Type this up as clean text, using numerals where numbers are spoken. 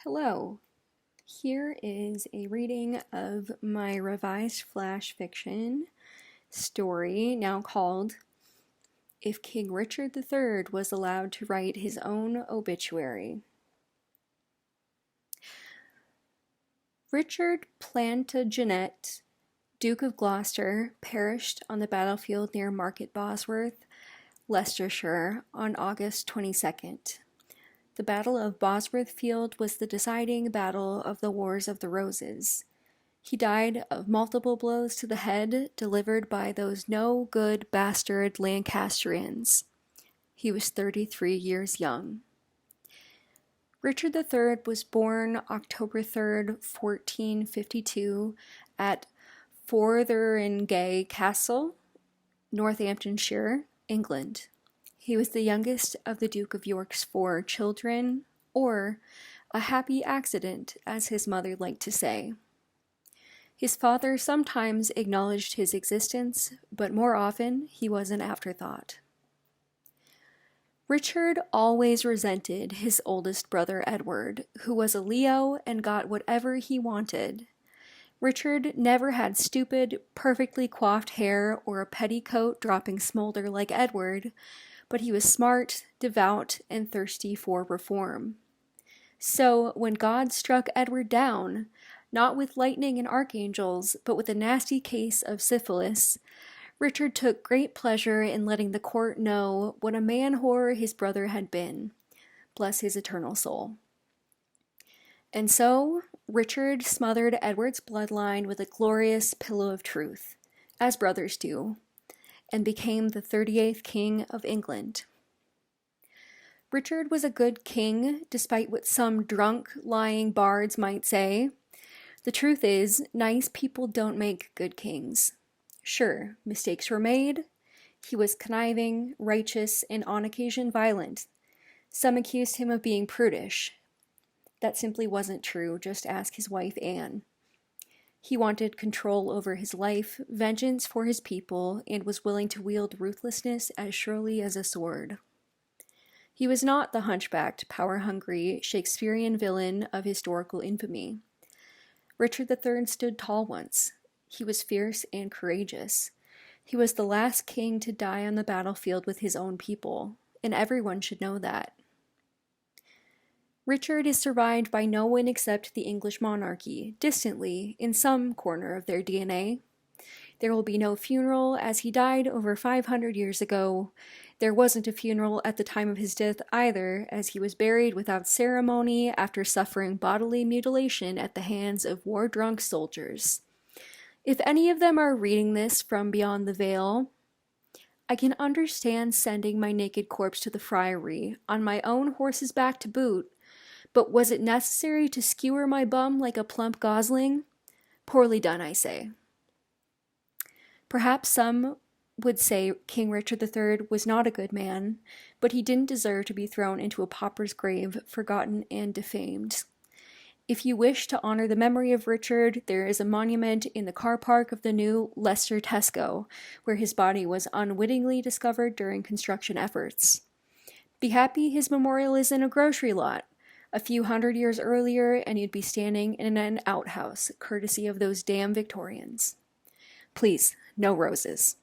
Hello. Here is a reading of my revised flash fiction story, now called If King Richard III Was Allowed to Write His Own Obituary. Richard Plantagenet, Duke of Gloucester, perished on the battlefield near Market Bosworth, Leicestershire, on August 22nd. The Battle of Bosworth Field was the deciding battle of the Wars of the Roses. He died of multiple blows to the head delivered by those no good bastard Lancastrians. He was 33 years young. Richard III was born October 3rd, 1452, at Fotheringay Castle, Northamptonshire, England. He was the youngest of the Duke of York's 4 children, or a happy accident, as his mother liked to say. His father sometimes acknowledged his existence, but more often he was an afterthought. Richard always resented his oldest brother Edward, who was a Leo and got whatever he wanted. Richard never had stupid, perfectly coiffed hair or a petticoat dropping smolder like Edward, but he was smart, devout, and thirsty for reform. So, when God struck Edward down, not with lightning and archangels, but with a nasty case of syphilis, Richard took great pleasure in letting the court know what a man-whore his brother had been. Bless his eternal soul. And so, Richard smothered Edward's bloodline with a glorious pillow of truth, as brothers do, and became the 38th King of England. Richard was a good king, despite what some drunk, lying bards might say. The truth is, nice people don't make good kings. Sure, mistakes were made. He was conniving, righteous, and on occasion violent. Some accused him of being prudish. That simply wasn't true, just ask his wife Anne. He wanted control over his life, vengeance for his people, and was willing to wield ruthlessness as surely as a sword. He was not the hunchbacked, power-hungry Shakespearean villain of historical infamy. Richard III stood tall once. He was fierce and courageous. He was the last king to die on the battlefield with his own people, and everyone should know that. Richard is survived by no one except the English monarchy, distantly, in some corner of their DNA. There will be no funeral, as he died over 500 years ago. There wasn't a funeral at the time of his death either, as he was buried without ceremony after suffering bodily mutilation at the hands of war-drunk soldiers. If any of them are reading this from beyond the veil, I can understand sending my naked corpse to the friary, on my own horse's back to boot, but was it necessary to skewer my bum like a plump gosling? Poorly done, I say. Perhaps some would say King Richard III was not a good man, but he didn't deserve to be thrown into a pauper's grave, forgotten and defamed. If you wish to honor the memory of Richard, there is a monument in the car park of the new Leicester Tesco, where his body was unwittingly discovered during construction efforts. Be happy his memorial is in a grocery lot. A few hundred years earlier, and you'd be standing in an outhouse, courtesy of those damn Victorians. Please, no roses.